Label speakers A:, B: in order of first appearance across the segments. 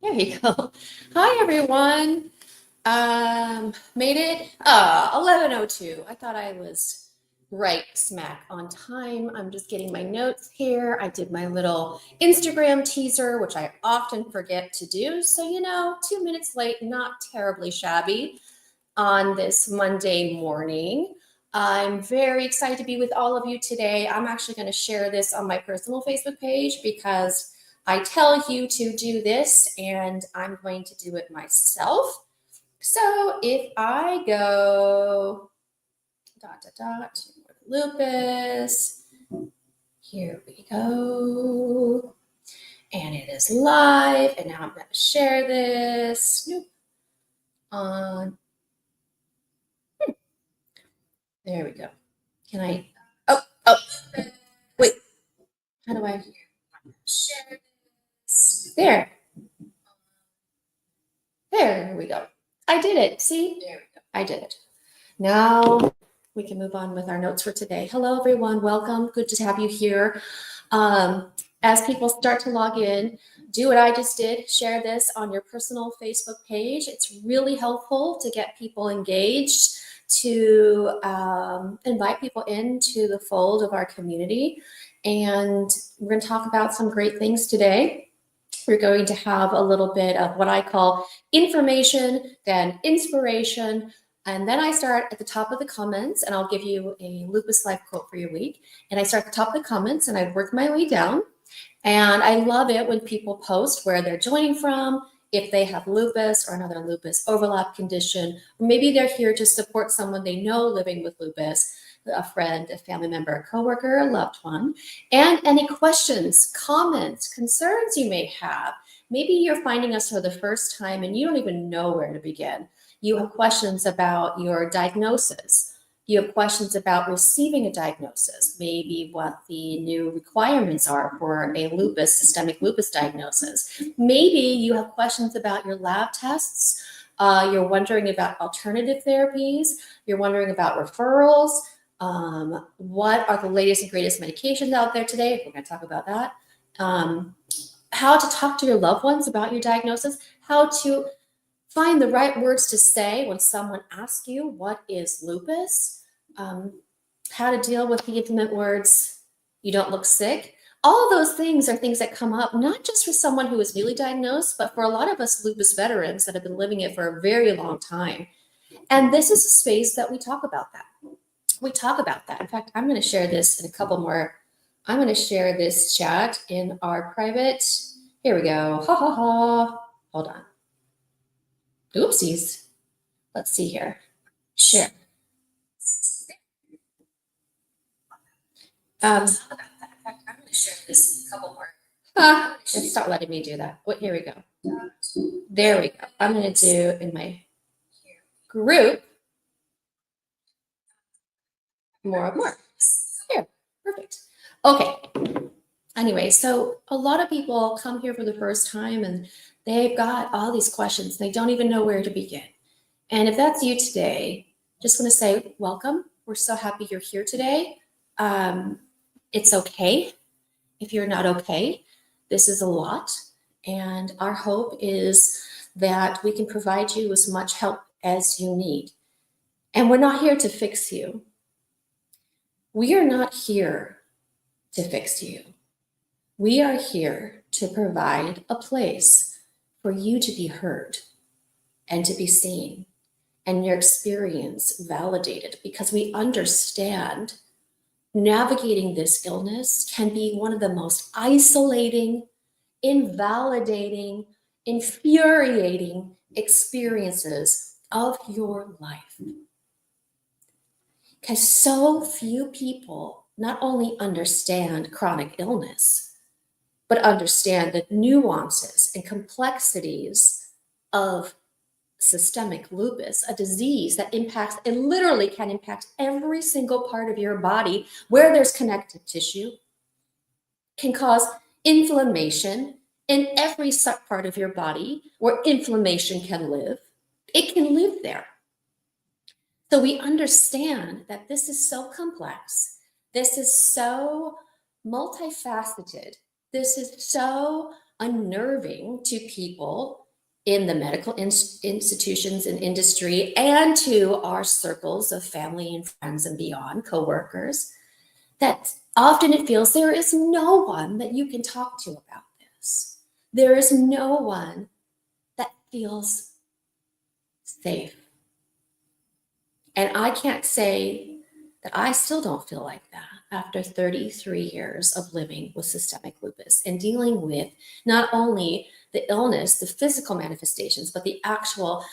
A: There you go. Hi, everyone. Made it 11:02. I thought I was right smack on time. I'm just getting my notes here. I did my little Instagram teaser, which I often forget to do. So, 2 minutes late, not terribly shabby on this Monday morning. I'm very excited to be with all of you today. I'm actually going to share this on my personal Facebook page because I tell you to do this and I'm going to do it myself. So if I go lupus, here we go. And it is live. And now I'm going to share this. Nope. On There we go. Can I? Oh, wait. How do I share this? There we go. I did it. See? There we go. I did it. Now we can move on with our notes for today. Hello, everyone. Welcome. Good to have you here. As people start to log in, do what I just did. Share this on your personal Facebook page. It's really helpful to get people engaged, to invite people into the fold of our community. And we're going to talk about some great things today. We're going to have a little bit of what I call information, then inspiration, and then I start at the top of the comments, and I'll give you a Lupus Life quote for your week. And I start at the top of the comments, and I work my way down. And I love it when people post where they're joining from, if they have lupus or another lupus overlap condition, or maybe they're here to support someone they know living with lupus, a friend, a family member, a coworker, a loved one, and any questions, comments, concerns you may have. Maybe you're finding us for the first time and you don't even know where to begin. You have questions about your diagnosis. You have questions about receiving a diagnosis, maybe what the new requirements are for a systemic lupus diagnosis. Maybe you have questions about your lab tests. You're wondering about alternative therapies. You're wondering about referrals. What are the latest and greatest medications out there today? We're going to talk about that. How to talk to your loved ones about your diagnosis. How to find the right words to say when someone asks you, what is lupus? How to deal with the intimate words, you don't look sick. All of those things are things that come up, not just for someone who is newly diagnosed, but for a lot of us lupus veterans that have been living it for a very long time. And this is a space that we talk about that. We talk about that. In fact, I'm going to share this in a couple more. I'm going to share this chat in our private. Here we go. Ha ha ha. Hold on. Oopsies. Let's see here. Share. In fact, I'm going to share this a couple more. It's not letting me do that. Here we go. There we go. I'm going to do in my group more. Here, perfect. Okay. Anyway, so a lot of people come here for the first time and they've got all these questions. They don't even know where to begin. And if that's you today, just want to say welcome. We're so happy you're here today. It's okay if you're not okay. This is a lot. And our hope is that we can provide you as much help as you need. And we're not here to fix you. We are not here to fix you. We are here to provide a place for you to be heard and to be seen and your experience validated, because we understand navigating this illness can be one of the most isolating, invalidating, infuriating experiences of your life. Because so few people not only understand chronic illness, but understand the nuances and complexities of systemic lupus, a disease that impacts and literally can impact every single part of your body where there's connective tissue, can cause inflammation in every part of your body where inflammation can live. It can live there. So we understand that this is so complex. This is so multifaceted. This is so unnerving to people in the medical institutions and industry and to our circles of family and friends and beyond, coworkers, that often it feels there is no one that you can talk to about this. There is no one that feels safe. And I can't say that I still don't feel like that after 33 years of living with systemic lupus and dealing with not only the illness, the physical manifestations, but the actual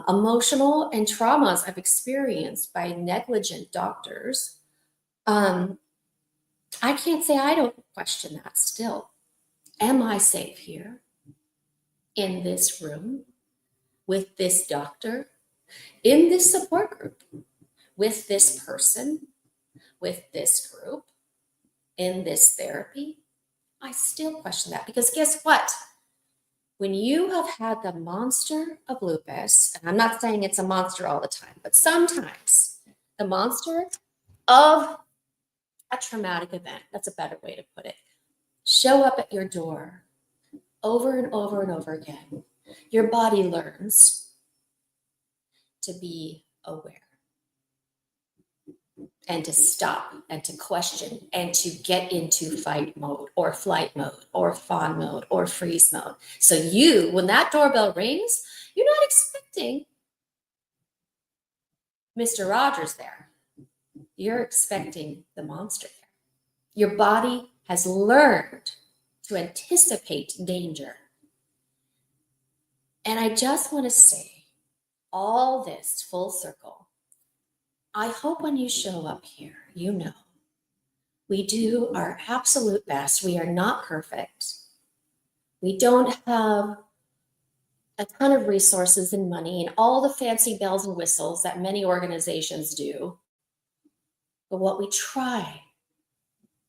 A: emotional and traumas I've experienced by negligent doctors. I can't say I don't question that still. Am I safe here in this room with this doctor, in this support group, with this person, with this group, in this therapy? I still question that, because guess what? When you have had the monster of lupus, and I'm not saying it's a monster all the time, but sometimes the monster of a traumatic event, that's a better way to put it, show up at your door over and over and over again, your body learns to be aware and to stop and to question and to get into fight mode or flight mode or fawn mode or freeze mode. So you, when that doorbell rings, you're not expecting Mr. Rogers there. You're expecting the monster there. Your body has learned to anticipate danger. And I just want to say all this full circle. I hope when you show up here, you know, we do our absolute best. We are not perfect. We don't have a ton of resources and money and all the fancy bells and whistles that many organizations do. But what we try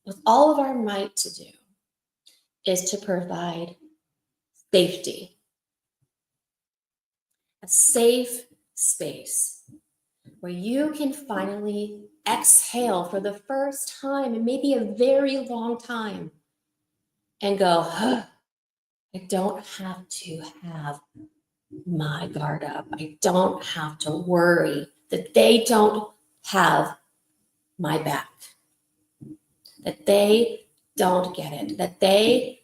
A: with all of our might to do is to provide safety, a safe space where you can finally exhale for the first time in maybe a very long time and go, huh, I don't have to have my guard up. I don't have to worry that they don't have my back, that they don't get it, that they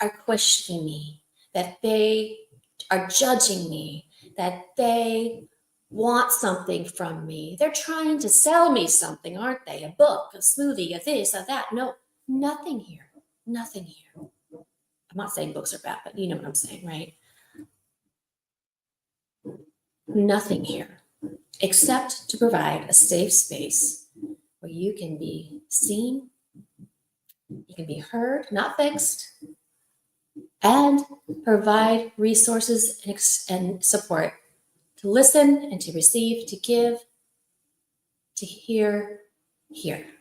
A: are questioning me, that they are judging me, that they want something from me. They're trying to sell me something, aren't they? A book, a smoothie, a this, a that. No, nothing here. Nothing here. I'm not saying books are bad, but you know what I'm saying, right? Nothing here except to provide a safe space where you can be seen, you can be heard, not fixed, and provide resources and support to listen and to receive, to give, to hear.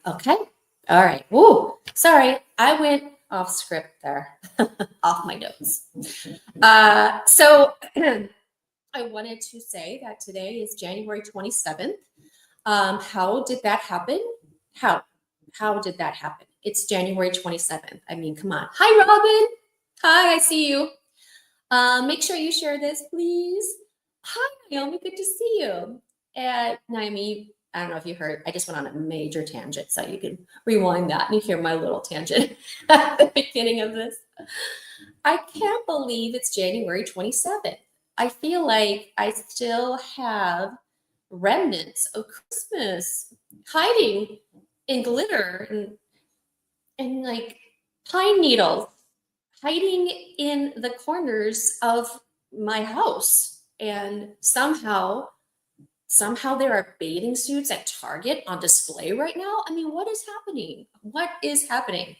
A: Okay? All right. Woo. Sorry, I went off script there, off my notes. So I wanted to say that today is January 27th. How did that happen? How did that happen? It's January 27th. I mean, come on. Hi, Robin. Hi, I see you. Make sure you share this, please. Hi, Naomi. Good to see you. And Naomi, I don't know if you heard, I just went on a major tangent, so you can rewind that and you hear my little tangent at the beginning of this. I can't believe it's January 27th. I feel like I still have remnants of Christmas hiding in glitter and like pine needles hiding in the corners of my house. And somehow there are bathing suits at Target on display right now. I mean, what is happening? What is happening?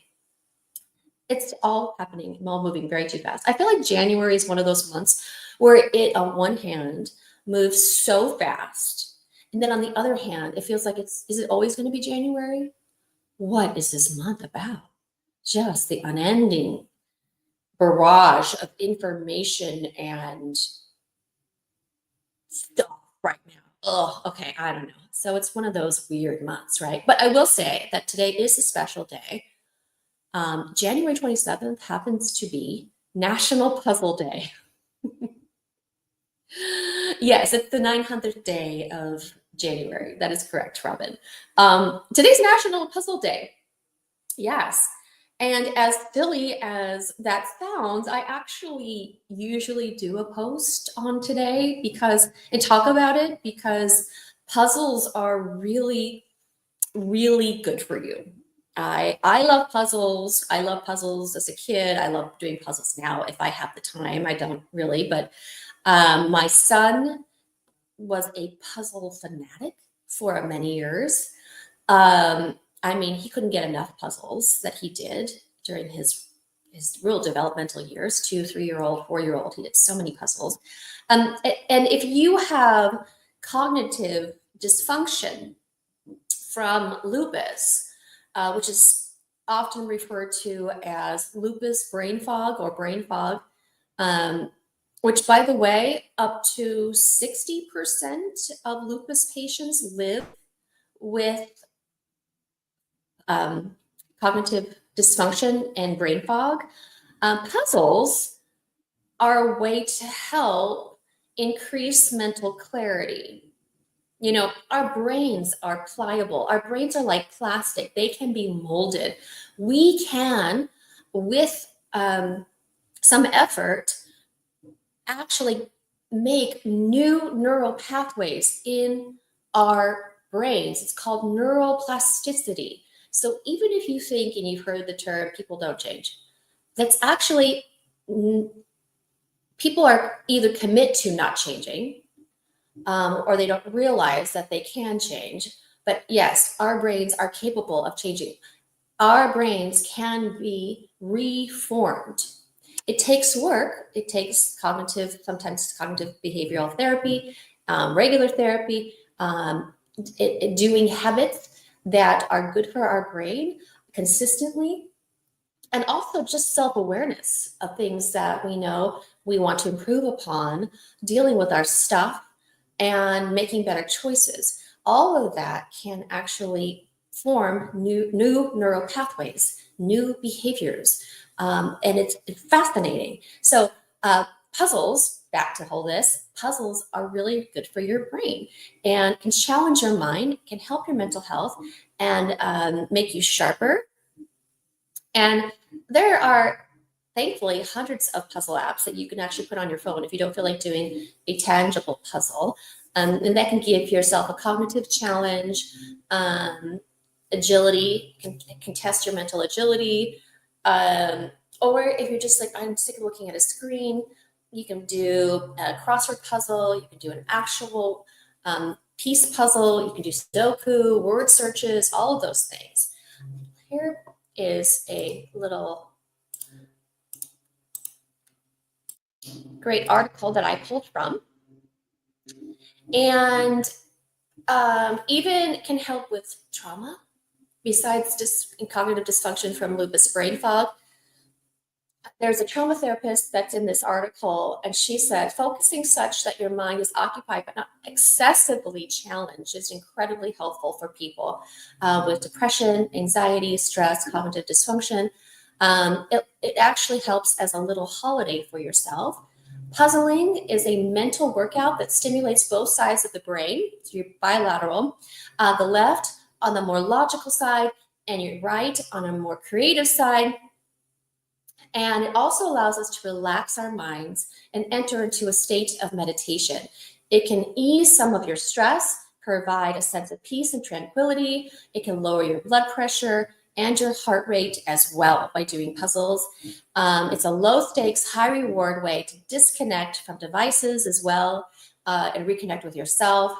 A: It's all happening, all moving very too fast. I feel like January is one of those months where it, on one hand, moves so fast. And then on the other hand, it feels like is it always going to be January? What is this month about? Just the unending barrage of information and stuff right now. Oh, okay, I don't know. So it's one of those weird months, right? But I will say that today is a special day. January 27th happens to be National Puzzle Day. Yes, it's the 900th day of January. That is correct, Robin. Today's National Puzzle Day. Yes. And as silly as that sounds, I actually usually do a post on today and talk about it because puzzles are really, really good for you. I love puzzles. I love puzzles as a kid. I love doing puzzles now if I have the time. I don't really, but my son was a puzzle fanatic for many years. I mean, he couldn't get enough puzzles that he did during his real developmental years, 2, 3-year-old, 4-year-old. He did so many puzzles. And if you have cognitive dysfunction from lupus, which is often referred to as lupus brain fog or brain fog, which, by the way, up to 60% of lupus patients live with cognitive dysfunction and brain fog. Puzzles are a way to help increase mental clarity. You know, our brains are pliable. Our brains are like plastic. They can be molded. We can, with some effort, actually make new neural pathways in our brains. It's called neuroplasticity. So even if you think, and you've heard the term, people don't change, that's actually, people are either commit to not changing, or they don't realize that they can change. But yes, our brains are capable of changing. Our brains can be reformed. It takes work. It takes sometimes cognitive behavioral therapy, regular therapy, doing habits that are good for our brain consistently, and also just self-awareness of things that we know we want to improve upon, dealing with our stuff and making better choices. All of that can actually form new neural pathways, new behaviors. And it's fascinating. So puzzles, back to whole this, puzzles are really good for your brain and can challenge your mind, can help your mental health, and make you sharper. And there are, thankfully, hundreds of puzzle apps that you can actually put on your phone if you don't feel like doing a tangible puzzle. And that can give yourself a cognitive challenge, agility, can test your mental agility. Or if you're just like, I'm sick of looking at a screen, you can do a crossword puzzle, you can do an actual piece puzzle, you can do Sudoku, word searches, all of those things. Here is a little great article that I pulled from. And even can help with trauma, besides cognitive dysfunction from lupus brain fog. There's a trauma therapist that's in this article, and she said, focusing such that your mind is occupied but not excessively challenged is incredibly helpful for people with depression, anxiety, stress, cognitive dysfunction. It actually helps as a little holiday for yourself. Puzzling is a mental workout that stimulates both sides of the brain, so you're bilateral, the left on the more logical side and your right on a more creative side. And it also allows us to relax our minds and enter into a state of meditation. It can ease some of your stress, provide a sense of peace and tranquility. It can lower your blood pressure and your heart rate as well by doing puzzles. It's a low stakes, high reward way to disconnect from devices as well, and reconnect with yourself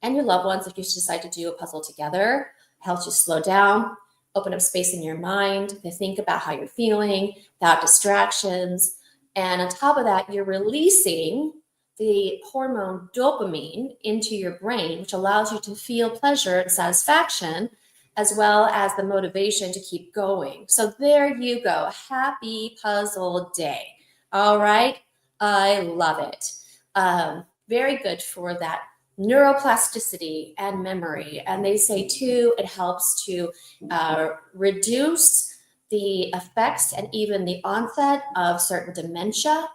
A: and your loved ones. If you decide to do a puzzle together, it helps you slow down, open up space in your mind to think about how you're feeling without distractions. And on top of that, you're releasing the hormone dopamine into your brain, which allows you to feel pleasure and satisfaction, as well as the motivation to keep going. So there you go. Happy puzzle day. All right. I love it. Very good for that neuroplasticity and memory. And they say too, it helps to reduce the effects and even the onset of certain dementia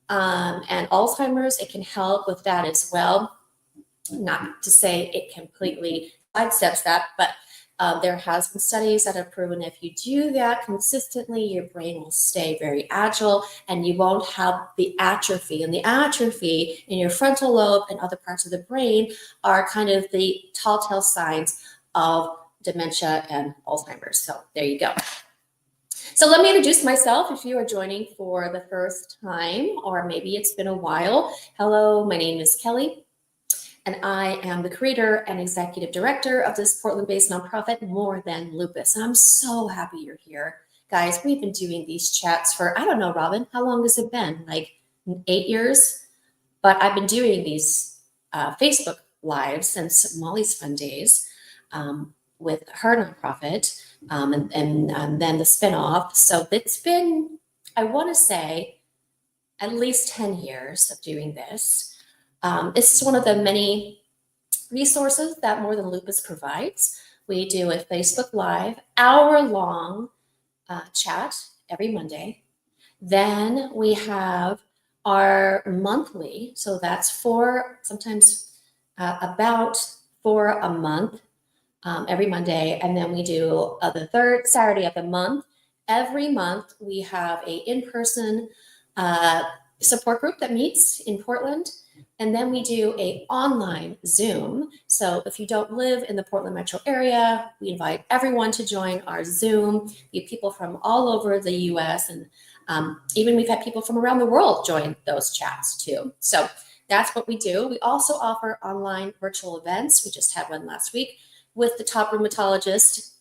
A: and Alzheimer's. It can help with that as well. Not to say it completely sidesteps that, but there has been studies that have proven if you do that consistently, your brain will stay very agile and you won't have the atrophy. And the atrophy in your frontal lobe and other parts of the brain are kind of the telltale signs of dementia and Alzheimer's. So there you go. So let me introduce myself if you are joining for the first time, or maybe it's been a while. Hello, my name is Kelly, and I am the creator and executive director of this Portland-based nonprofit, More Than Lupus. And I'm so happy you're here. Guys, we've been doing these chats for, I don't know, Robin, how long has it been? Like 8 years? But I've been doing these Facebook Lives since Molly's Fun Days with her nonprofit. And then the spinoff. So it's been, I want to say, at least 10 years of doing this. This is one of the many resources that More Than Lupus provides. We do a Facebook Live, hour-long chat every Monday. Then we have our monthly, so that's sometimes about 4 a month. Every Monday, and then we do the third Saturday of the month. Every month we have a in-person support group that meets in Portland, and then we do a online Zoom. So if you don't live in the Portland metro area, we invite everyone to join our Zoom. We have people from all over the US, and even we've had people from around the world join those chats too. So that's what we do. We also offer online virtual events. We just had one last week with the top rheumatologist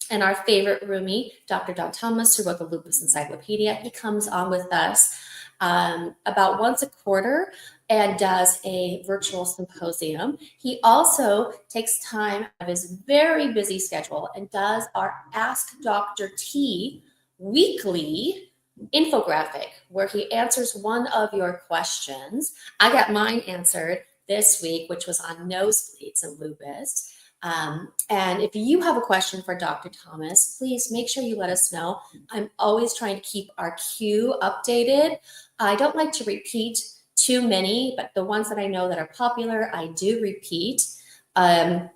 A: and our favorite roomie, Dr. Don Thomas, who wrote the Lupus Encyclopedia. He comes on with us about once a quarter and does a virtual symposium. He also takes time out of his very busy schedule and does our Ask Dr. T weekly infographic where he answers one of your questions. I got mine answered this week, which was on nosebleeds and lupus. And if you have a question for Dr. Thomas, please make sure you let us know. I'm always trying to keep our queue updated. I don't like to repeat too many, but the ones that I know that are popular, I do repeat. And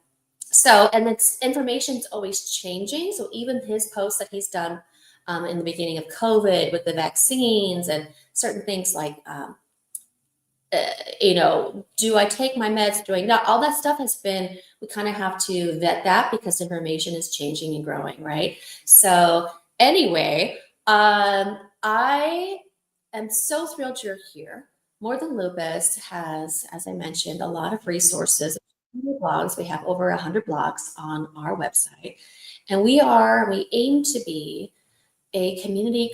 A: it's information's always changing. So even his posts that he's done in the beginning of COVID with the vaccines and certain things like, do I take my meds? Do I not? All that stuff has been, we kind of have to vet that because information is changing and growing, right? So anyway, I am so thrilled you're here. More Than Lupus has, as I mentioned, a lot of resources, blogs. We have over 100 blogs on our website. And we aim to be a community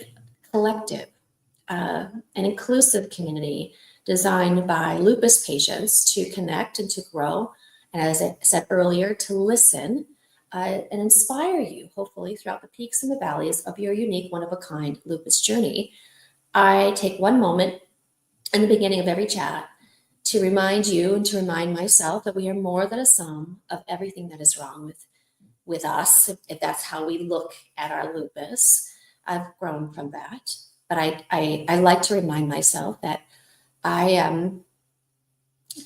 A: collective, an inclusive community designed by lupus patients to connect and to grow. And as I said earlier, to listen and inspire you, hopefully, throughout the peaks and the valleys of your unique, one-of-a-kind lupus journey. I take one moment in the beginning of every chat to remind you and to remind myself that we are more than a sum of everything that is wrong with us, if that's how we look at our lupus. I've grown from that. But I like to remind myself that I am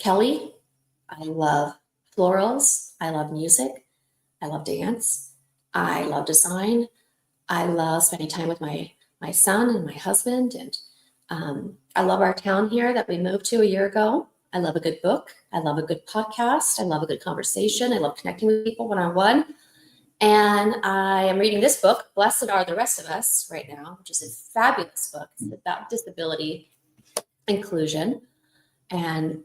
A: Kelly. I love florals. I love music. I love dance. I love design. I love spending time with my son and my husband. And I love our town here that we moved to a year ago. I love a good book. I love a good podcast. I love a good conversation. I love connecting with people one-on-one. And I am reading this book, Blessed Are the Rest of Us, right now, which is a fabulous book. It's about disability inclusion and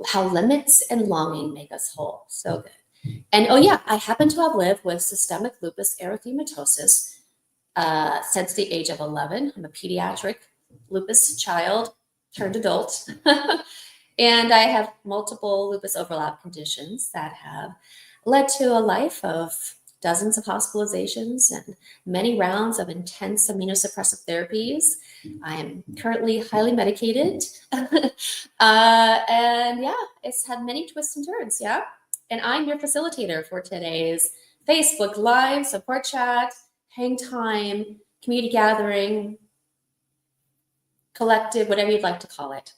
A: how limits and longing make us whole. So good. And oh yeah, I happen to have lived with systemic lupus erythematosus since the age of 11. I'm a pediatric lupus child turned adult. And I have multiple lupus overlap conditions that have led to a life of dozens of hospitalizations and many rounds of intense immunosuppressive therapies. I am currently highly medicated. And yeah, it's had many twists and turns, yeah? And I'm your facilitator for today's Facebook Live support chat. hang time, community gathering, collective, whatever you'd like to call it.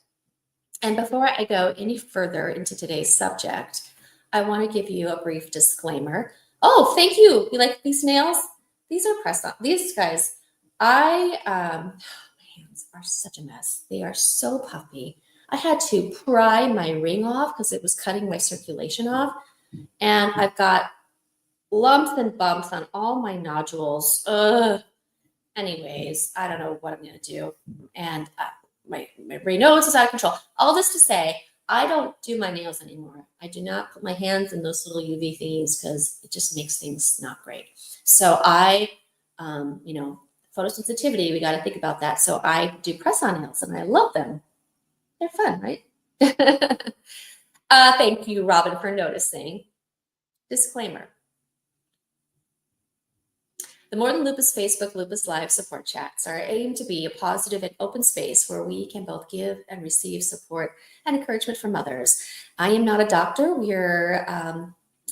A: And before I go any further into today's subject, I want to give you a brief disclaimer. Oh, thank you. You like these nails? These are press on. These guys, my hands are such a mess. They are so puffy. I had to pry my ring off because it was cutting my circulation off. And I've got lumps and bumps on all my nodules. Anyways, I don't know what I'm going to do. And my nose is out of control. All this to say, I don't do my nails anymore. I do not put my hands in those little UV thingies because it just makes things not great. So I, photosensitivity, we got to think about that. So I do press-on nails and I love them. They're fun, right? Thank you, Robin, for noticing. Disclaimer. The More Than Lupus Facebook Lupus Live support chats are aimed to be a positive and open space where we can both give and receive support and encouragement from others. I am not a doctor. We're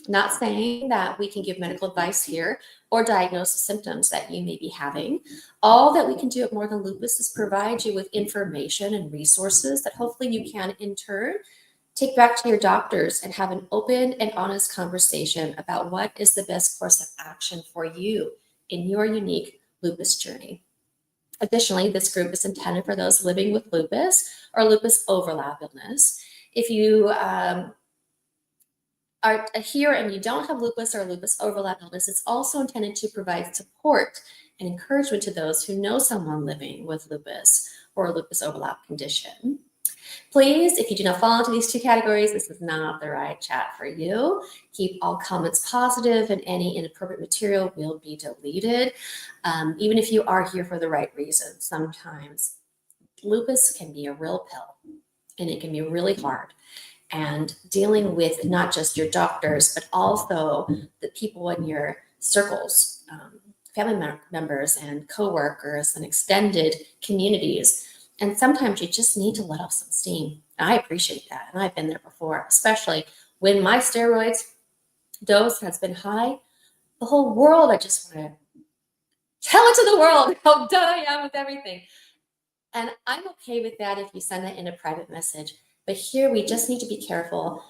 A: not saying that we can give medical advice here or diagnose the symptoms that you may be having. All that we can do at More Than Lupus is provide you with information and resources that hopefully you can, in turn, take back to your doctors and have an open and honest conversation about what is the best course of action for you in your unique lupus journey. Additionally, this group is intended for those living with lupus or lupus overlap illness. If you are here and you don't have lupus or lupus overlap illness, it's also intended to provide support and encouragement to those who know someone living with lupus or a lupus overlap condition. Please, if you do not fall into these two categories, this is not the right chat for you. Keep all comments positive and any inappropriate material will be deleted. Even if you are here for the right reasons, sometimes lupus can be a real pill and it can be really hard. And dealing with not just your doctors, but also the people in your circles, family members and coworkers and extended communities. And sometimes you just need to let off some steam. I appreciate that. And I've been there before, especially when my steroids dose has been high. The whole world, I just want to tell it to the world how done I am with everything. And I'm okay with that if you send that in a private message. But here we just need to be careful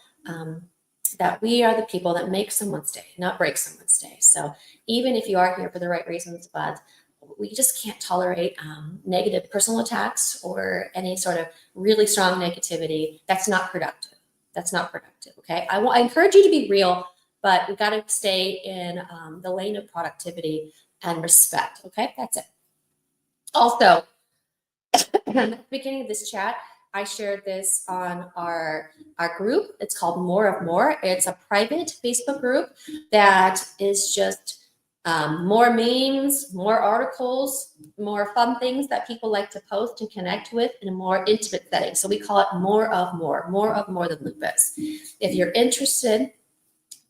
A: that we are the people that make someone's day, not break someone's day. So even if you are here for the right reasons, but we just can't tolerate negative personal attacks or any sort of really strong negativity. That's not productive. That's not productive, okay? I encourage you to be real, but we got to stay in the lane of productivity and respect, okay? That's it. Also, at the beginning of this chat, I shared this on our group. It's called More of More. It's a private Facebook group that is just more memes, more articles, more fun things that people like to post and connect with in a more intimate setting. So we call it More Than Lupus. If you're interested,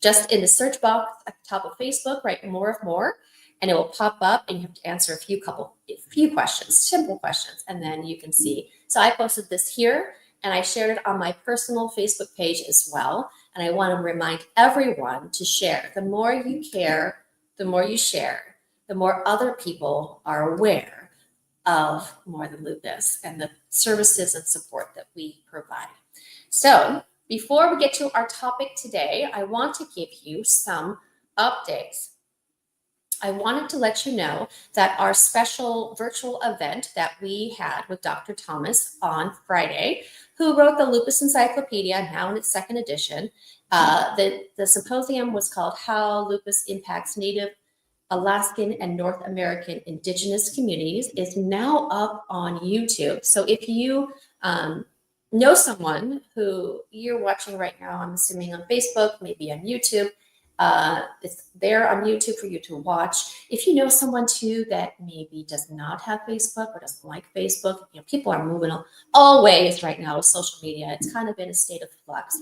A: just in the search box at the top of Facebook, write More of More, and it will pop up and you have to answer a few questions, simple questions, and then you can see. So I posted this here and I shared it on my personal Facebook page as well. And I want to remind everyone to share. The more you care, the more you share, the more other people are aware of More Than Lupus and the services and support that we provide. So before we get to our topic today, I want to give you some updates. I wanted to let you know that our special virtual event that we had with Dr. Thomas on Friday, who wrote the Lupus Encyclopedia, now in its second edition. The symposium was called How Lupus Impacts Native, Alaskan, and North American Indigenous Communities, is now up on YouTube. So if you know someone who you're watching right now, I'm assuming on Facebook, maybe on YouTube, it's there on YouTube for you to watch. If you know someone too that maybe does not have Facebook or doesn't like Facebook, people are moving all ways right now with social media. It's kind of in a state of flux.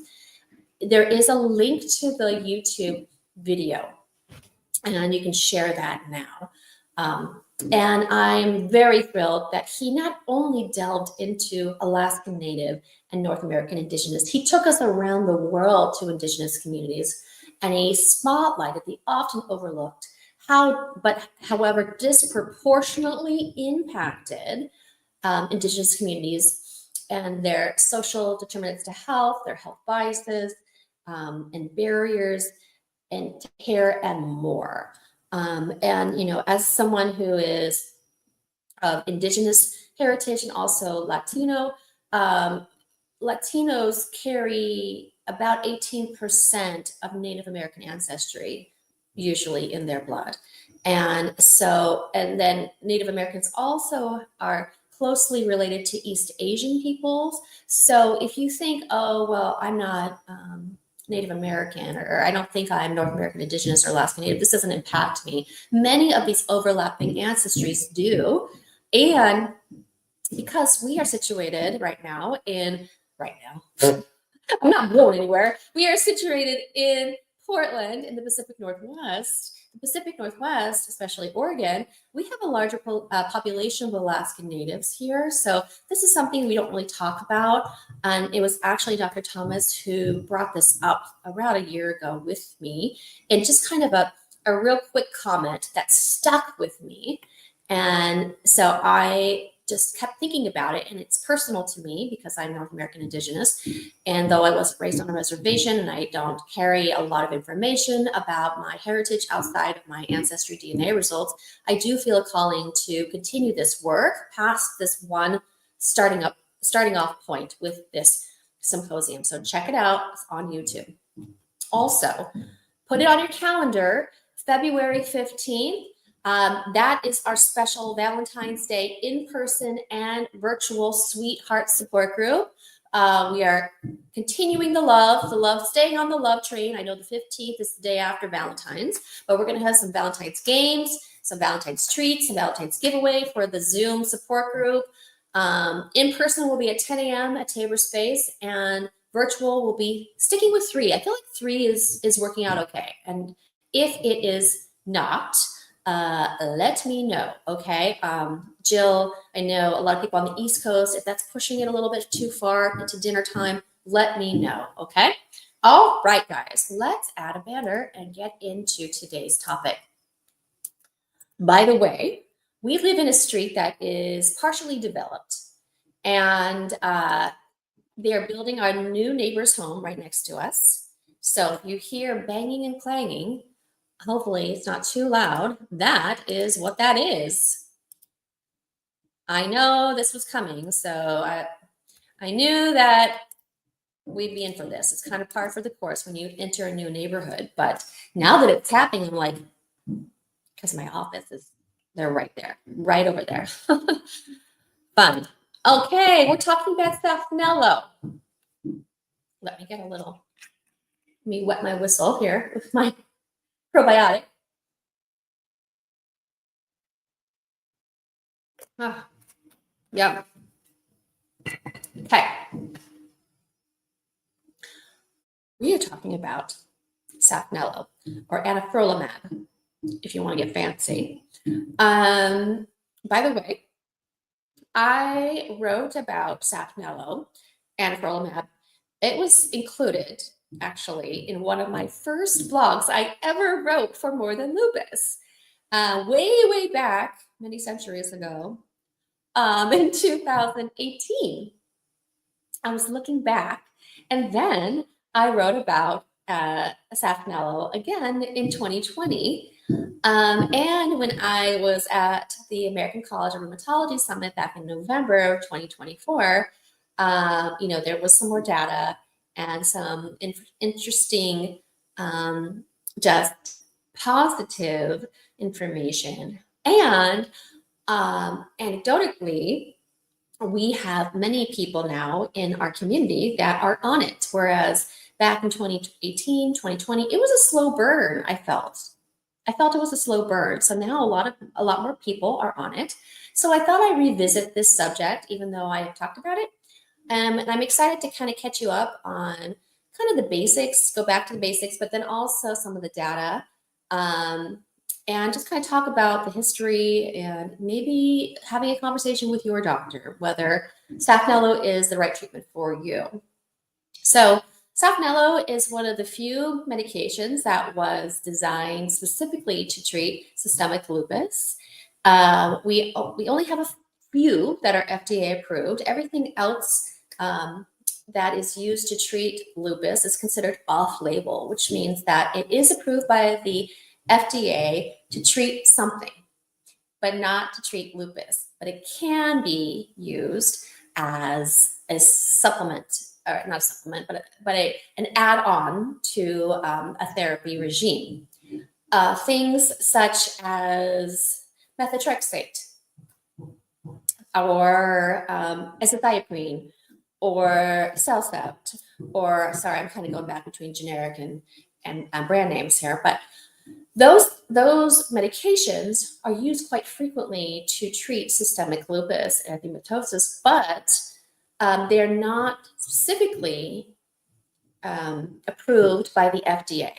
A: There is a link to the YouTube video, and you can share that now. And I'm very thrilled that he not only delved into Alaskan Native and North American Indigenous, he took us around the world to Indigenous communities, and he spotlighted the often overlooked however, disproportionately impacted Indigenous communities and their social determinants to health, their health biases, and barriers, and care, and more. And, you know, as someone who is of Indigenous heritage and also Latino, Latinos carry about 18% of Native American ancestry, usually in their blood. And so, and then Native Americans also are closely related to East Asian peoples. So if you think, oh, well, I'm not Native American, or I don't think I'm North American Indigenous or Alaska Native, this doesn't impact me. Many of these overlapping ancestries do. And because we are situated right now, I'm not going anywhere. We are situated in Portland in the Pacific Northwest. The Pacific Northwest, especially Oregon, we have a larger population of Alaskan Natives here. So this is something we don't really talk about. And it was actually Dr. Thomas who brought this up around a year ago with me, and just kind of a real quick comment that stuck with me. And so I just kept thinking about it, and it's personal to me because I'm North American Indigenous. And though I wasn't raised on a reservation and I don't carry a lot of information about my heritage outside of my ancestry DNA results, I do feel a calling to continue this work past this one starting off point with this symposium. So check it out. It's on YouTube. Also, put it on your calendar, February 15th. That is our special Valentine's Day in-person and virtual Sweetheart Support Group. We are continuing the love, staying on the love train. I know the 15th is the day after Valentine's, but we're going to have some Valentine's games, some Valentine's treats, some Valentine's giveaway for the Zoom support group. In person will be at 10 a.m. at Tabor Space, and virtual will be sticking with 3. I feel like 3 is working out okay. And if it is not, let me know, okay? Jill, I know a lot of people on the East Coast, if that's pushing it a little bit too far into dinner time, let me know, okay? All right, guys, let's add a banner and get into today's topic. By the way, we live in a street that is partially developed, and they're building our new neighbor's home right next to us. So if you hear banging and clanging, hopefully it's not too loud. That is what that is. I know this was coming, so I knew that we'd be in for this. It's kind of par for the course when you enter a new neighborhood. But now that it's happening, I'm like, because my office is, they're right there, right over there. Fun. Okay, we're talking about Saphnelo. Let me wet my whistle here with my probiotic. Yep. Okay. We are talking about Saphnelo, or anifrolumab, if you want to get fancy. By the way, I wrote about Saphnelo, anifrolumab. It was included, actually, in one of my first blogs I ever wrote for More Than Lupus, way back, many centuries ago, in 2018. I was looking back, and then I wrote about Saphnelo again in 2020. And when I was at the American College of Rheumatology Summit back in November of 2024, there was some more data and some interesting, just positive information. And anecdotally, we have many people now in our community that are on it, whereas back in 2018, 2020, it was a slow burn. I felt it was a slow burn. So now a lot more people are on it. So I thought I'd revisit this subject, even though I have talked about it. And I'm excited to kind of catch you up on kind of the basics, go back to the basics, but then also some of the data, and just kind of talk about the history and maybe having a conversation with your doctor, whether Saphnelo is the right treatment for you. So Saphnelo is one of the few medications that was designed specifically to treat systemic lupus. We only have a few that are FDA approved. Everything else that is used to treat lupus is considered off-label, which means that it is approved by the FDA to treat something, but not to treat lupus. But it can be used as a supplement, or not a supplement, but an add-on to a therapy regime. Things such as methotrexate or azathioprine or Cellcept, or sorry, I'm kind of going back between generic and brand names here, but those medications are used quite frequently to treat systemic lupus and erythematosus, but they're not specifically approved by the FDA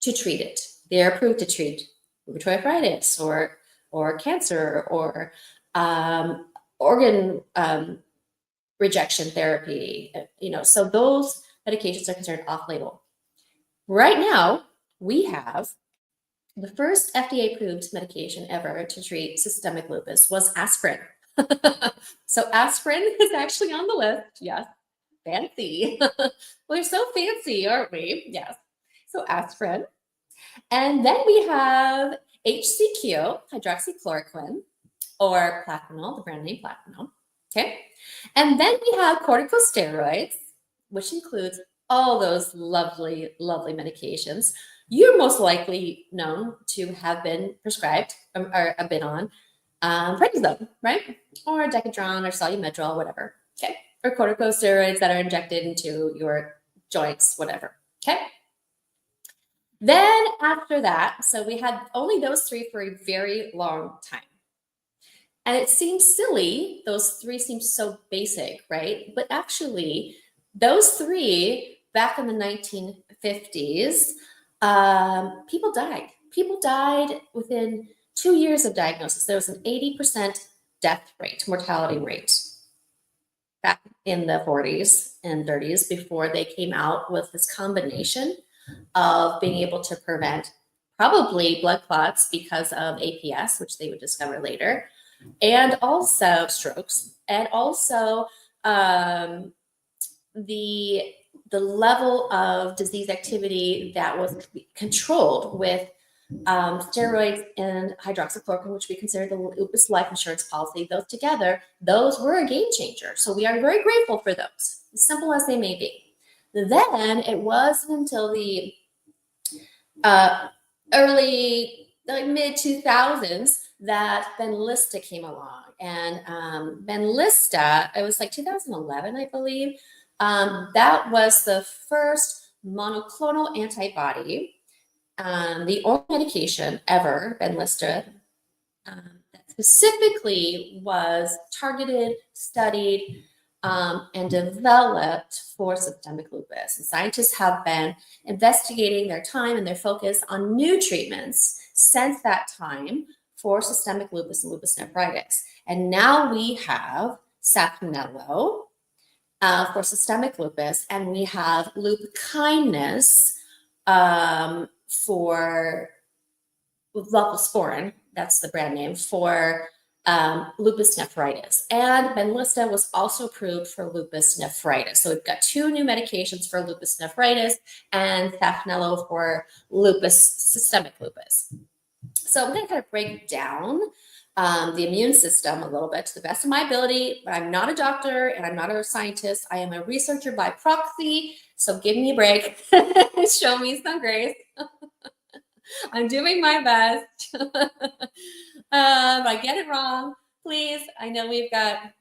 A: to treat it. They're approved to treat rheumatoid arthritis or cancer or organ rejection therapy. So those medications are considered off-label. Right now, we have the first FDA-approved medication ever to treat systemic lupus was aspirin. So aspirin is actually on the list. Yes, fancy. We're so fancy, aren't we? Yes. So aspirin. And then we have HCQ, hydroxychloroquine, or Plaquenil, the brand name Plaquenil. Okay. And then we have corticosteroids, which includes all those lovely, lovely medications you're most likely known to have been prescribed or have been on prednisone, right? Or Decadron or Solumedrol, whatever. Okay. Or corticosteroids that are injected into your joints, whatever. Okay. Then after that, so we had only those three for a very long time. And it seems silly, those three seem so basic, right? But actually, those three back in the 1950s, people died. People died within 2 years of diagnosis. There was an 80% death rate, mortality rate back in the 40s and 30s before they came out with this combination of being able to prevent probably blood clots because of APS, which they would discover later, and also strokes, and also the level of disease activity that was controlled with steroids and hydroxychloroquine, which we consider the lupus life insurance policy. Those together, those were a game changer. So we are very grateful for those, as simple as they may be. Then it wasn't until the early, mid 2000s that Benlysta came along. And Benlysta, it was like 2011, I believe. That was the first monoclonal antibody, the only medication ever, Benlysta, that specifically was targeted, studied, and developed for systemic lupus. And scientists have been investigating their time and their focus on new treatments since that time for systemic lupus and lupus nephritis. And now we have Saphnelo for systemic lupus, and we have lupus for voclosporin, that's the brand name, for lupus nephritis. And Benlysta was also approved for lupus nephritis. So we've got two new medications for lupus nephritis and Saphnelo for systemic lupus. So I'm going to kind of break down the immune system a little bit to the best of my ability, but I'm not a doctor and I'm not a scientist. I am a researcher by proxy. So give me a break. Show me some grace. I'm doing my best. If I get it wrong, please. I know we've got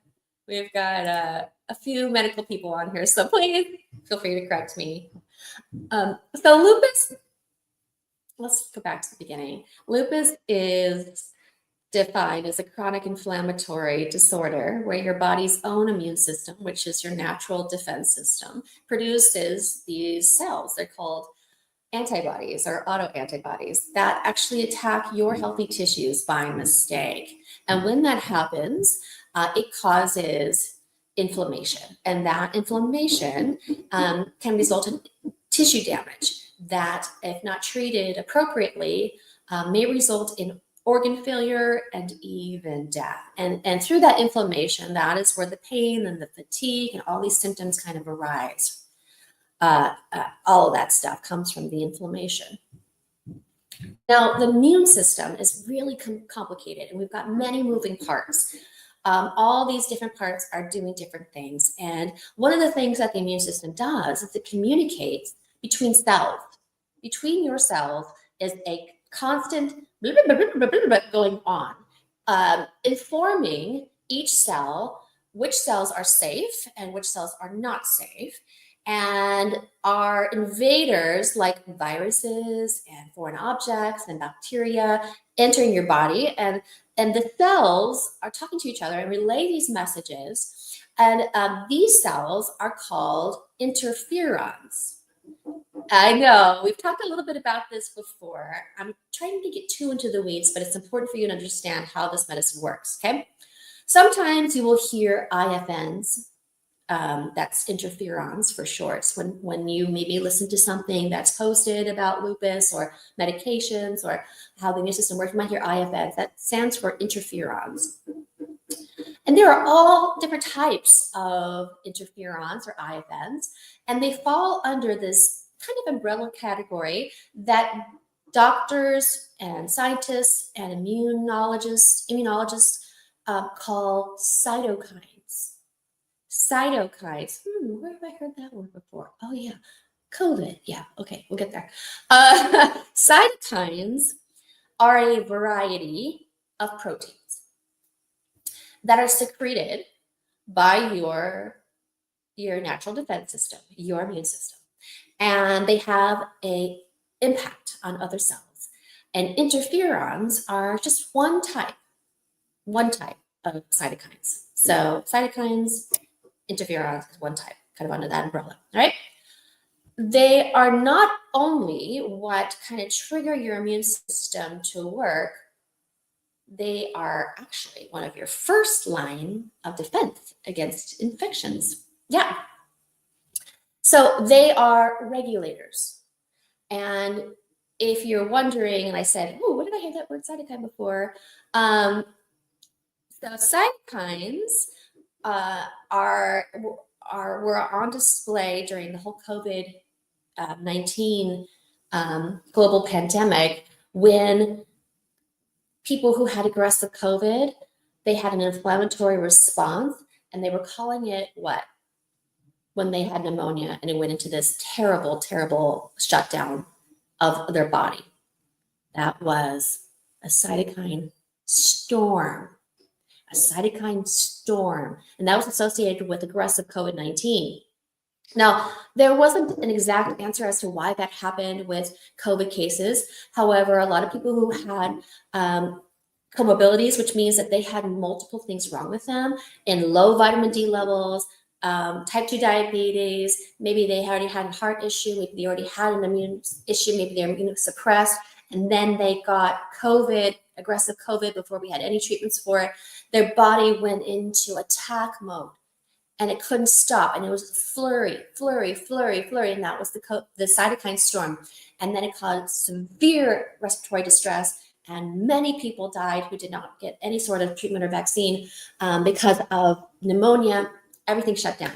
A: a few medical people on here, so please feel free to correct me. So lupus. Let's go back to the beginning. Lupus is defined as a chronic inflammatory disorder where your body's own immune system, which is your natural defense system, produces these cells. They're called antibodies or autoantibodies that actually attack your healthy tissues by mistake. And when that happens, it causes inflammation. And that inflammation can result in tissue damage that, if not treated appropriately, may result in organ failure and even death. And through that inflammation, that is where the pain and the fatigue and all these symptoms kind of arise. All of that stuff comes from the inflammation. Now, the immune system is really complicated, and we've got many moving parts. All these different parts are doing different things. And one of the things that the immune system does is it communicates between cells. Between your cells is a constant going on, informing each cell which cells are safe and which cells are not safe, and are invaders like viruses and foreign objects and bacteria entering your body, and the cells are talking to each other and relay these messages, and these cells are called interferons. I know, we've talked a little bit about this before. I'm trying to get too into the weeds, but it's important for you to understand how this medicine works, okay? Sometimes you will hear IFNs, that's interferons for short. When you maybe listen to something that's posted about lupus or medications or how the immune system works, you might hear IFNs. That stands for interferons. And there are all different types of interferons or IFNs, and they fall under this kind of umbrella category that doctors and scientists and immunologists call cytokines. Cytokines. Where have I heard that word before? Oh, yeah. COVID. Yeah. Okay. We'll get there. Cytokines are a variety of proteins that are secreted by your natural defense system, your immune system. And they have an impact on other cells. And interferons are just one type of cytokines. So cytokines, interferons is one type, kind of under that umbrella, all right? They are not only what kind of trigger your immune system to work, they are actually one of your first line of defense against infections. Yeah. So they are regulators. And if you're wondering, and I said, oh, where did I hear that word cytokine before? So cytokines were on display during the whole COVID-19 global pandemic, when people who had aggressive COVID, they had an inflammatory response, and they were calling it what? When they had pneumonia, and it went into this terrible, terrible shutdown of their body. That was a cytokine storm. A cytokine storm. And that was associated with aggressive COVID-19. Now, there wasn't an exact answer as to why that happened with COVID cases. However, a lot of people who had comorbidities, which means that they had multiple things wrong with them, and low vitamin D levels, type 2 diabetes, maybe they already had a heart issue, maybe they already had an immune issue, maybe they're immunosuppressed, and then they got COVID, aggressive COVID, before we had any treatments for it. Their body went into attack mode, and it couldn't stop, and it was flurry, and that was the cytokine storm. And then it caused severe respiratory distress, and many people died who did not get any sort of treatment or vaccine because of pneumonia. Everything shut down.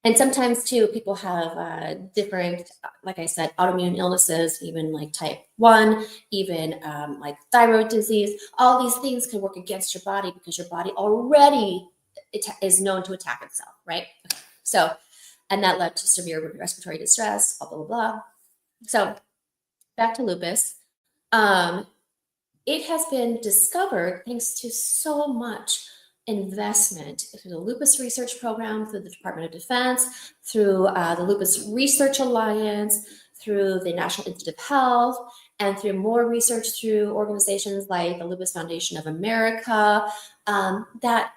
A: And sometimes too, people have different, like I said, autoimmune illnesses, even like type 1, even like thyroid disease. All these things can work against your body because your body already is known to attack itself, right? Okay. So, and that led to severe respiratory distress, blah, blah, blah. So back to lupus. It has been discovered thanks to so much investment through the Lupus Research Program, through the Department of Defense, through the Lupus Research Alliance, through the National Institute of Health, and through more research through organizations like the Lupus Foundation of America, that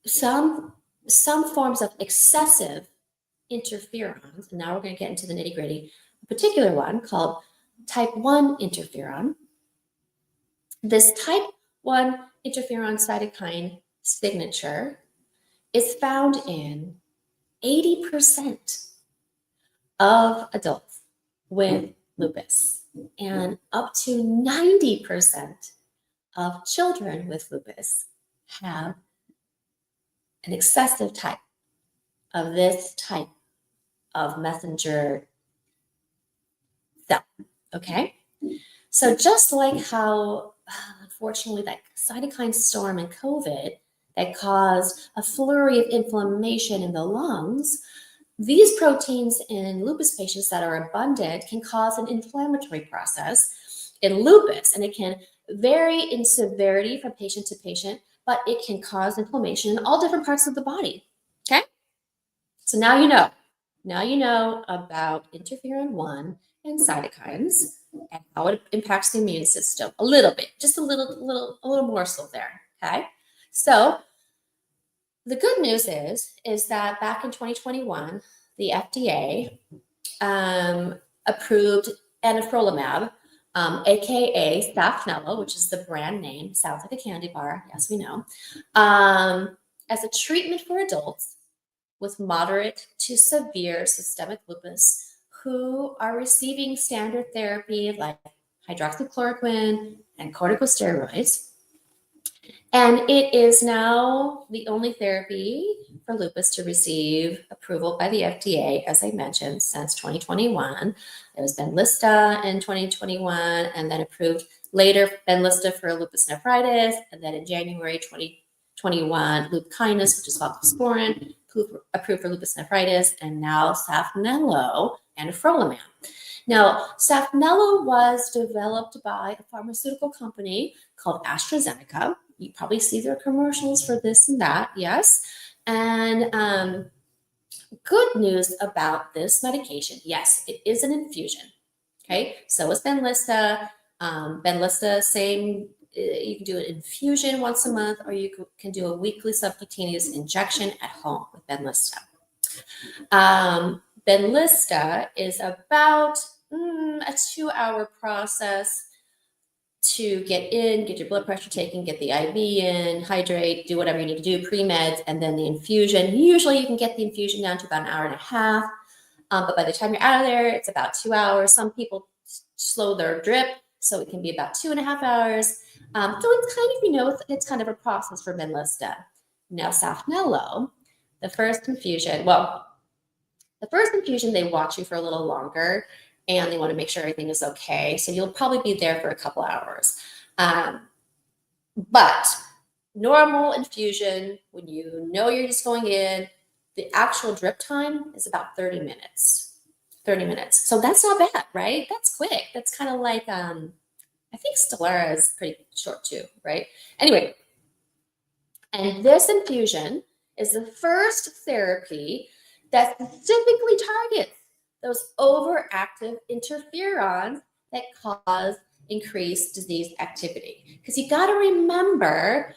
A: some forms of excessive interferons, and now we're going to get into the nitty-gritty, a particular one called type 1 interferon. This type 1 interferon cytokine signature is found in 80% of adults with lupus, and up to 90% of children with lupus have an excessive type of this type of messenger cell. Okay? So just like how, unfortunately, that cytokine storm in COVID that caused a flurry of inflammation in the lungs, these proteins in lupus patients that are abundant can cause an inflammatory process in lupus, and it can vary in severity from patient to patient, but it can cause inflammation in all different parts of the body. Okay? So now you know. Now you know about interferon 1 and cytokines and how it impacts the immune system a little bit, just a little morsel there. Okay? So the good news is that back in 2021, the FDA approved anifrolumab, aka Saphnelo, which is the brand name. Sounds like a candy bar. Yes, we know. As a treatment for adults with moderate to severe systemic lupus who are receiving standard therapy like hydroxychloroquine and corticosteroids. And it is now the only therapy for lupus to receive approval by the FDA, as I mentioned, since 2021. It was Benlysta in 2021, and then approved later Benlysta for lupus nephritis, and then in January 2021, lupkynis, which is voclosporin, approved for lupus nephritis, and now Saphnelo and anifrolumab. Now, Saphnelo was developed by a pharmaceutical company called AstraZeneca. You probably see their commercials for this and that, yes. And good news about this medication, yes, it is an infusion, okay? So is Benlysta. Benlysta, same, you can do an infusion once a month, or you can do a weekly subcutaneous injection at home with Benlysta. Benlysta is about a 2-hour process to get in, get your blood pressure taken, get the IV in, hydrate, do whatever you need to do, pre-meds, and then the infusion. Usually you can get the infusion down to about an hour and a half, but by the time you're out of there, it's about 2 hours. Some people slow their drip, so it can be about 2.5 hours. So it's kind of, it's kind of a process for Benlysta. Now, Saphnelo, the first infusion, they watch you for a little longer, and they want to make sure everything is okay. So you'll probably be there for a couple hours. But normal infusion, when you know you're just going in, the actual drip time is about 30 minutes. 30 minutes. So that's not bad, right? That's quick. That's kind of like, I think Stelara is pretty short too, right? Anyway, and this infusion is the first therapy that specifically targets those overactive interferons that cause increased disease activity. Because you got to remember,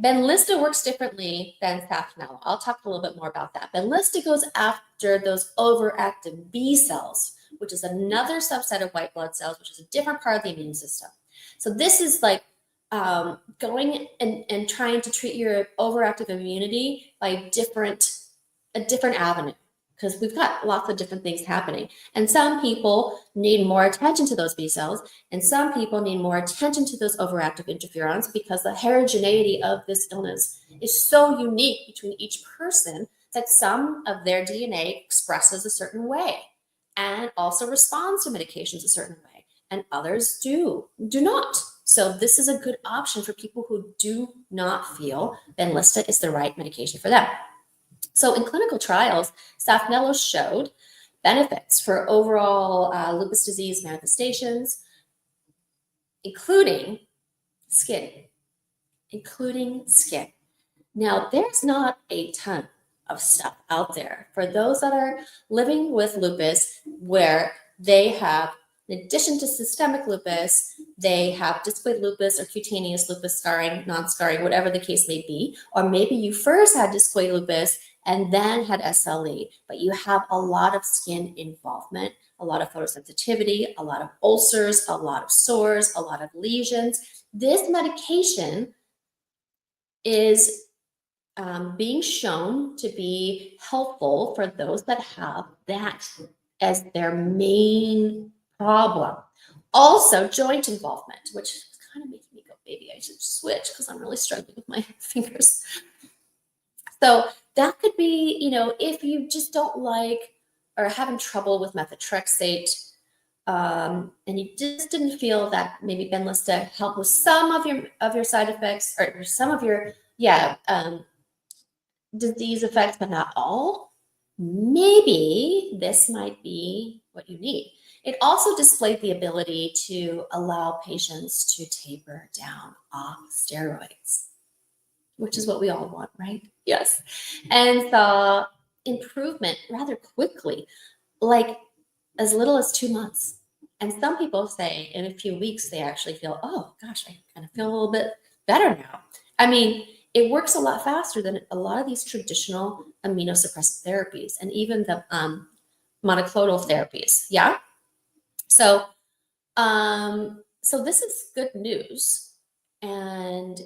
A: Benlysta works differently than Saphnelo. I'll talk a little bit more about that. Benlysta goes after those overactive B cells, which is another subset of white blood cells, which is a different part of the immune system. So this is like going and trying to treat your overactive immunity by a different avenue, because we've got lots of different things happening. And some people need more attention to those B cells, and some people need more attention to those overactive interferons, because the heterogeneity of this illness is so unique between each person that some of their DNA expresses a certain way and also responds to medications a certain way, and others do not. So this is a good option for people who do not feel Benlysta is the right medication for them. So in clinical trials, Saphnelo showed benefits for overall lupus disease manifestations, including skin. Now, there's not a ton of stuff out there for those that are living with lupus where they have, in addition to systemic lupus, they have discoid lupus or cutaneous lupus, scarring, non-scarring, whatever the case may be. Or maybe you first had discoid lupus and then had SLE, but you have a lot of skin involvement, a lot of photosensitivity, a lot of ulcers, a lot of sores, a lot of lesions. This medication is being shown to be helpful for those that have that as their main problem. Also, joint involvement, which is kind of making me go, maybe I should switch because I'm really struggling with my fingers. So that could be, if you just don't like or having trouble with methotrexate, and you just didn't feel that maybe Benlysta helped with some of your side effects or some of your disease effects, but not all, maybe this might be what you need. It also displayed the ability to allow patients to taper down off steroids, which is what we all want, right? Yes. And saw improvement rather quickly, like as little as 2 months. And some people say in a few weeks, they actually feel, oh gosh, I kind of feel a little bit better now. I mean, it works a lot faster than a lot of these traditional immunosuppressive therapies and even the monoclonal therapies. Yeah. So, so this is good news, and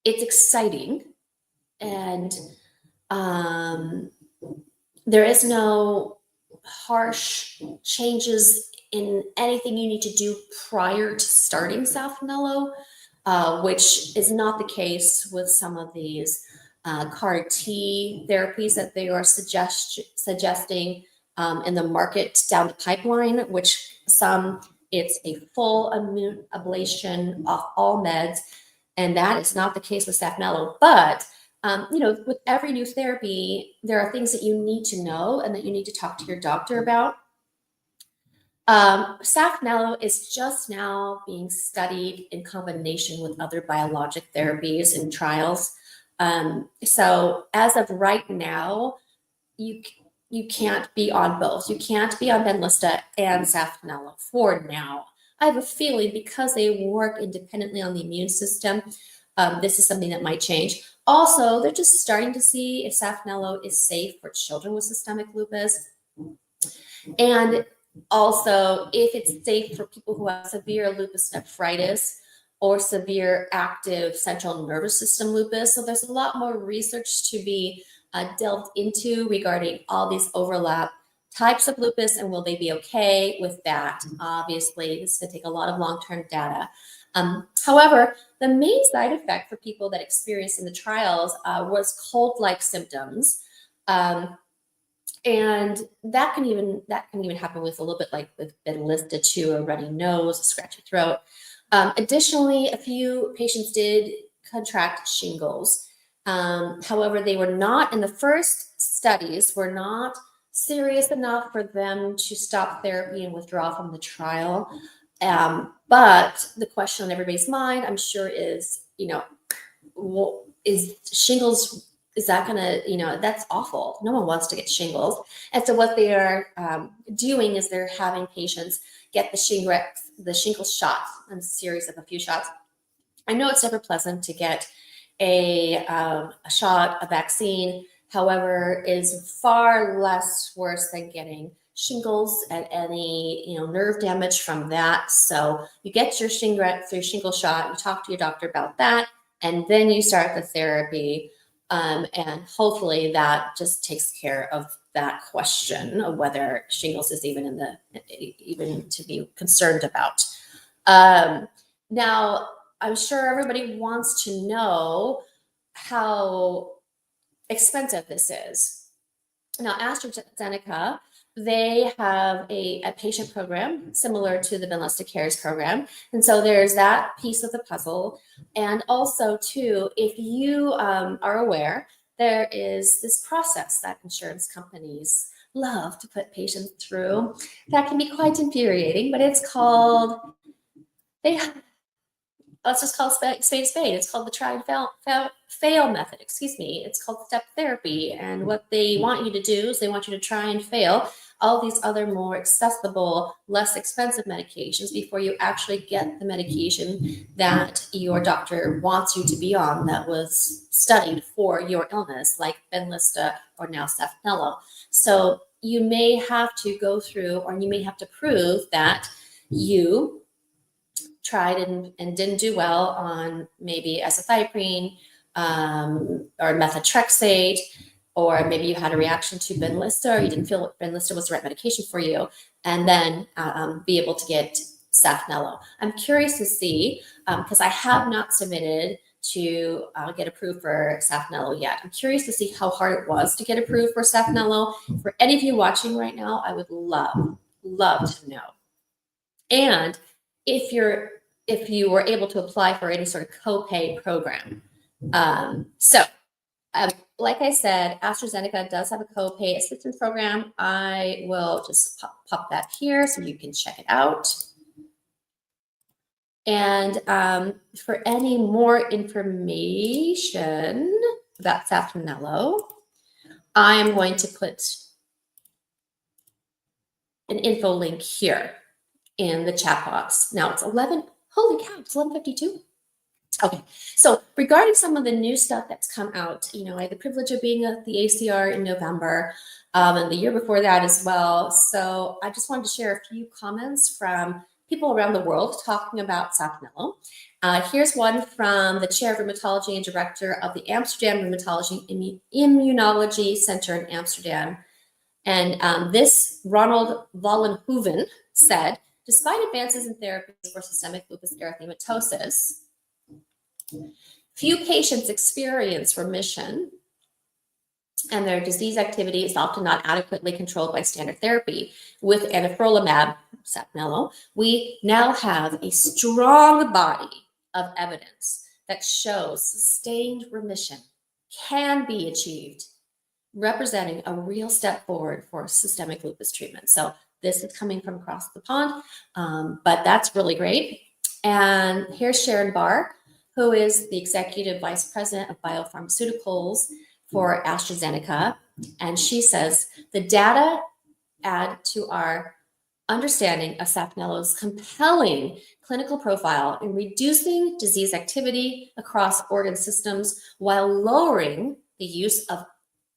A: it's exciting, and there is no harsh changes in anything you need to do prior to starting Saphnelo, which is not the case with some of these CAR T therapies that they are suggesting in the market down the pipeline, which some it's a full immune ablation off all meds, and that is not the case with Saphnelo. But with every new therapy, there are things that you need to know and that you need to talk to your doctor about. Saphnelo is just now being studied in combination with other biologic therapies in trials. So as of right now, you can't be on both. You can't be on Benlysta and Saphnelo for now. I have a feeling because they work independently on the immune system, this is something that might change. Also, they're just starting to see if Saphnelo is safe for children with systemic lupus. And also, if it's safe for people who have severe lupus nephritis or severe active central nervous system lupus. So there's a lot more research to be delved into regarding all these overlap types of lupus, and will they be okay with that? Obviously, this is going to take a lot of long-term data. However, the main side effect for people that experienced in the trials was cold-like symptoms. And that can even happen with a little bit like with Benlysta too, a runny nose, a scratchy throat. Additionally, a few patients did contract shingles. However, they were not in the first studies were not serious enough for them to stop therapy and withdraw from the trial. But the question on everybody's mind, I'm sure, is, is shingles, is that gonna, that's awful. No one wants to get shingles. And so what they are doing is they're having patients get the shingles shot, a series of a few shots. I know it's never pleasant to get a shot, a vaccine. However, is far less worse than getting shingles and any nerve damage from that. So you get your shingle shot, you talk to your doctor about that, and then you start the therapy. And hopefully that just takes care of that question of whether shingles is even to be concerned about. Now, I'm sure everybody wants to know how expensive this is. Now, AstraZeneca, they have a patient program similar to the Benlysta Cares program. And so there's that piece of the puzzle. And also, too, if you are aware, there is this process that insurance companies love to put patients through that can be quite infuriating, but it's called, let's just call it spade a spade. It's called the try and fail method. It's called step therapy. And what they want you to do is they want you to try and fail all these other more accessible, less expensive medications before you actually get the medication that your doctor wants you to be on, that was studied for your illness, like Benlysta or now Saphnelo. So you may have to go through, or you may have to prove that you tried and didn't do well on maybe azathioprine or methotrexate, or maybe you had a reaction to Benlysta, or you didn't feel Benlysta was the right medication for you, and then be able to get Saphnelo. I'm curious to see, because I have not submitted to get approved for Saphnelo yet. I'm curious to see how hard it was to get approved for Saphnelo. For any of you watching right now, I would love to know. And if you were able to apply for any sort of copay program. Like I said, AstraZeneca does have a copay assistance program. I will just pop that here so you can check it out. And for any more information about Saphnelo, I am going to put an info link here in the chat box. Now it's 11, holy cow, it's 11:52. Okay, so regarding some of the new stuff that's come out, I had the privilege of being at the ACR in November, and the year before that as well. So I just wanted to share a few comments from people around the world talking about Saphnelo. Here's one from the chair of rheumatology and director of the Amsterdam Rheumatology Immunology Center in Amsterdam. And this Ronald Vollenhoven said, despite advances in therapies for systemic lupus erythematosus, few patients experience remission, and their disease activity is often not adequately controlled by standard therapy. With anifrolumab, Saphnelo, we now have a strong body of evidence that shows sustained remission can be achieved, representing a real step forward for systemic lupus treatment. So this is coming from across the pond, but that's really great. And here's Sharon Barr, who is the Executive Vice President of Biopharmaceuticals for AstraZeneca. And she says, the data add to our understanding of Saphnelo's compelling clinical profile in reducing disease activity across organ systems while lowering the use of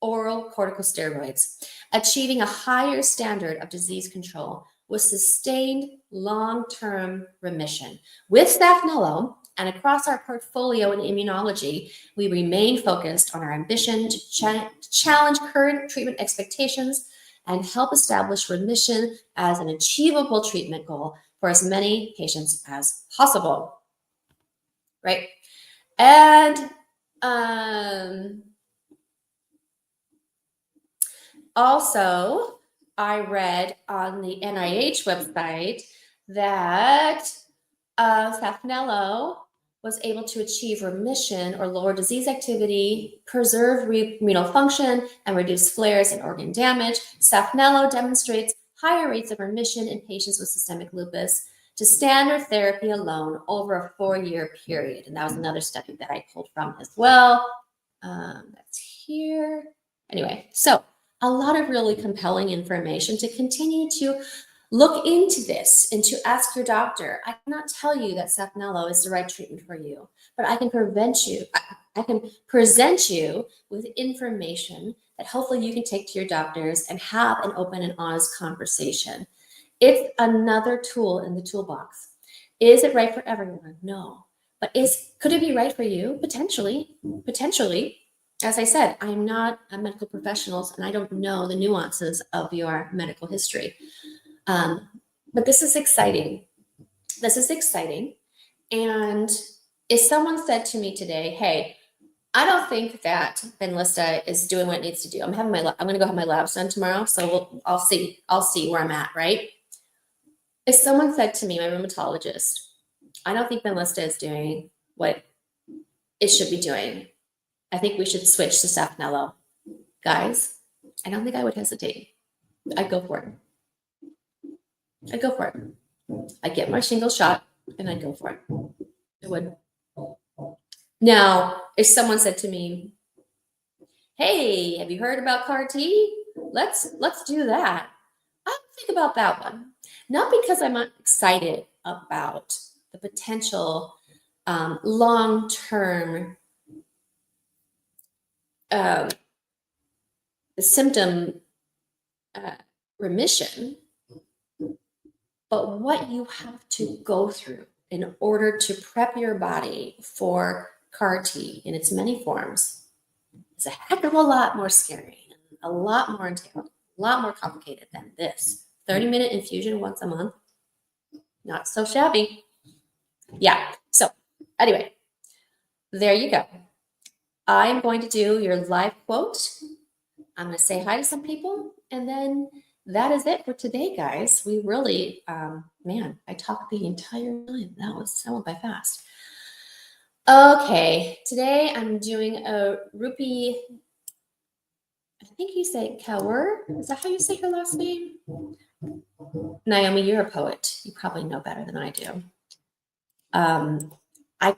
A: oral corticosteroids, achieving a higher standard of disease control with sustained long-term remission. With Saphnelo, and across our portfolio in immunology, we remain focused on our ambition to challenge current treatment expectations and help establish remission as an achievable treatment goal for as many patients as possible. Right? And also, I read on the NIH website that Saphnelo was able to achieve remission or lower disease activity, preserve renal function, and reduce flares and organ damage. Saphnelo demonstrates higher rates of remission in patients with systemic lupus to standard therapy alone over a 4-year period. And that was another study that I pulled from as well. That's here. Anyway, so a lot of really compelling information to continue to look into this and to ask your doctor. I cannot tell you that Saphnelo is the right treatment for you, but I can I can present you with information that hopefully you can take to your doctors and have an open and honest conversation. It's another tool in the toolbox. Is it right for everyone? No. But could it be right for you? Potentially. As I said, I'm not a medical professional and I don't know the nuances of your medical history. But this is exciting. And if someone said to me today, hey, I don't think that Benlysta is doing what it needs to do. I'm going to go have my labs done tomorrow. So I'll see where I'm at, right? If someone said to me, my rheumatologist, I don't think Benlysta is doing what it should be doing. I think we should switch to Saphnelo. Guys, I don't think I would hesitate. I'd go for it. I'd get my shingle shot and I'd go for it. I would. Now, if someone said to me, hey, have you heard about CAR T? Let's do that. I would think about that one. Not because I'm not excited about the potential long-term symptom remission, but what you have to go through in order to prep your body for CAR-T in its many forms is a heck of a lot more scary, and a lot more entailed, a lot more complicated than this 30-minute infusion once a month. Not so shabby. Yeah. So anyway, there you go. I'm going to do your live quote. I'm going to say hi to some people, and then that is it for today, guys. We really, man, I talked the entire time. That went by fast. Okay, today I'm doing a Rupi, I think you say Kaur. Is that how you say her last name? Naomi, you're a poet. You probably know better than I do. I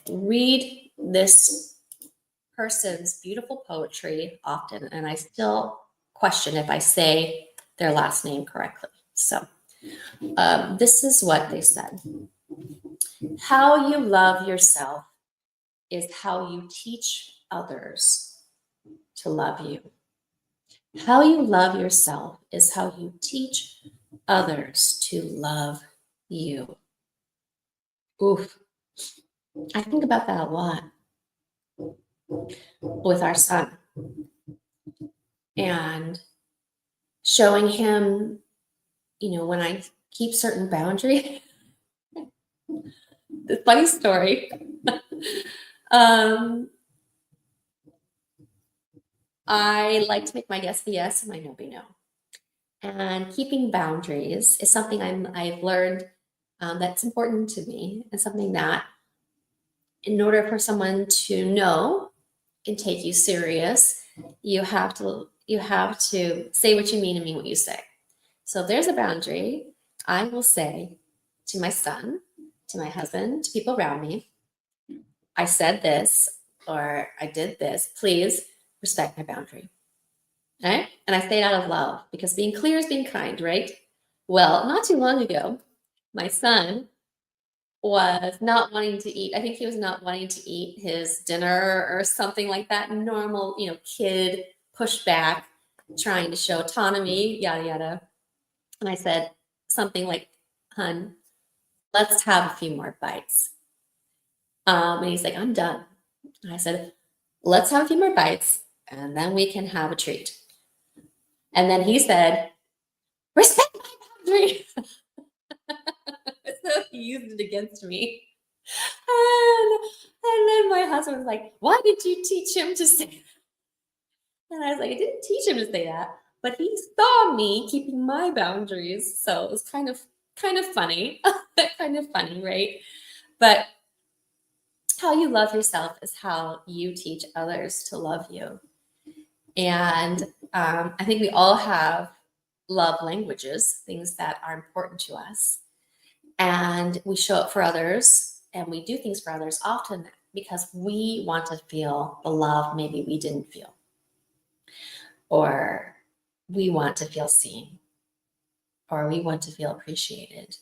A: read this person's beautiful poetry often, and I still question if I say their last name correctly. So this is what they said. How you love yourself is how you teach others to love you. How you love yourself is how you teach others to love you. Oof. I think about that a lot with our son and showing him, when I keep certain boundaries. The funny story. I like to make my yes be yes and my no be no. And keeping boundaries is something I've learned that's important to me, and something that, in order for someone to know and take you serious, you have to say what you mean and mean what you say. So if there's a boundary, I will say to my son, to my husband, to people around me, I said this or I did this. Please respect my boundary. Right? And I say it out of love, because being clear is being kind, right? Well, not too long ago, my son was not wanting to eat. I think he was not wanting to eat his dinner or something like that. Normal, kid pushback, trying to show autonomy, yada, yada. And I said something like, "Hun, let's have a few more bites." And he's like, "I'm done." And I said, "Let's have a few more bites, and then we can have a treat." And then he said, "Respect my boundary." So he used it against me. And then my husband was like, "Why did you teach him to say that?" And I was like, "I didn't teach him to say that, but he saw me keeping my boundaries." So it was kind of funny. Kind of funny, right? But how you love yourself is how you teach others to love you. And I think we all have love languages, things that are important to us. And we show up for others and we do things for others often because we want to feel the love maybe we didn't feel. Or we want to feel seen. Or we want to feel appreciated.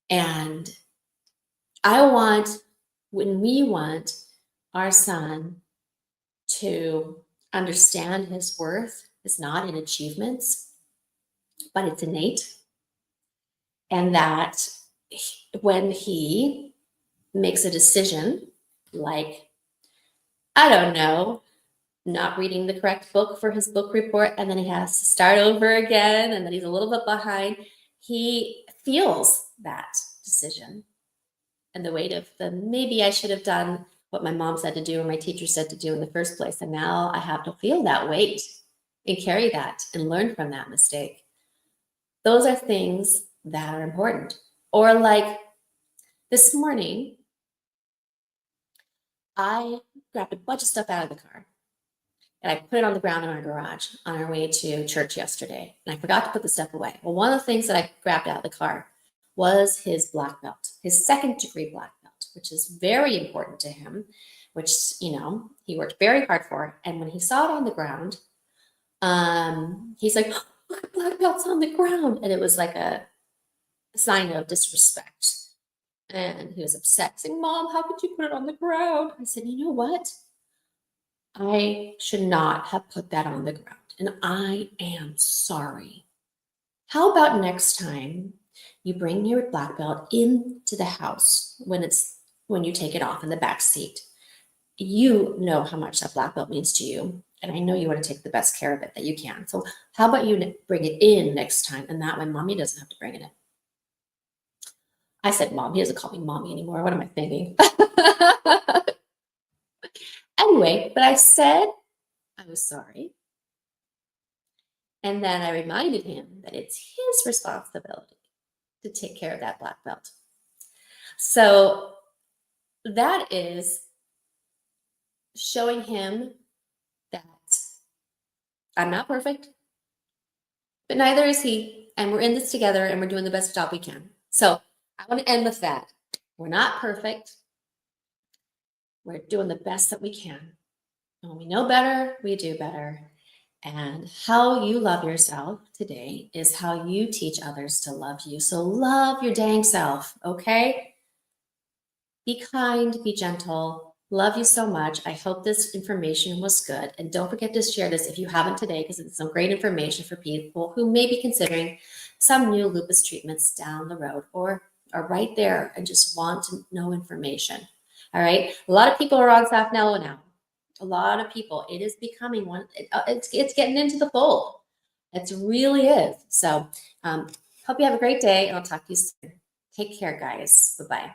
A: And when we want our son to understand his worth is not in achievements, but it's innate. And that when he makes a decision, like, I don't know, not reading the correct book for his book report, and then he has to start over again, and then he's a little bit behind, he feels that decision and the weight of maybe I should have done what my mom said to do or my teacher said to do in the first place. And now I have to feel that weight and carry that and learn from that mistake. Those are things that are important. Or like this morning, I grabbed a bunch of stuff out of the car and I put it on the ground in our garage on our way to church yesterday. And I forgot to put the stuff away. Well, one of the things that I grabbed out of the car was his black belt, his second-degree black belt, which is very important to him, which, he worked very hard for. And when he saw it on the ground, he's like, "Look, black belt's on the ground." And it was like a sign of disrespect. And he was upset, saying, "Mom, how could you put it on the ground?" I said, "You know what? I should not have put that on the ground. And I am sorry. How about next time you bring your black belt into the house when it's when you take it off in the back seat. You know how much that black belt means to you. And I know you want to take the best care of it that you can. So how about you bring it in next time? And that way mommy doesn't have to bring it in. I said mom. He doesn't call me mommy anymore. What am I thinking? Anyway, but I said I was sorry. And then I reminded him that it's his responsibility to take care of that black belt. So that is showing him that I'm not perfect, but neither is he. And we're in this together and we're doing the best job we can. So I want to end with that. We're not perfect. We're doing the best that we can. And when we know better, we do better. And how you love yourself today is how you teach others to love you. So love your dang self, okay? Be kind, be gentle. Love you so much. I hope this information was good. And don't forget to share this if you haven't today, because it's some great information for people who may be considering some new lupus treatments down the road or are right there and just want to know information. All right. A lot of people are on Saphnelo now. A lot of people. It is becoming one. It's getting into the fold. It really is. So hope you have a great day, and I'll talk to you soon. Take care, guys. Bye-bye.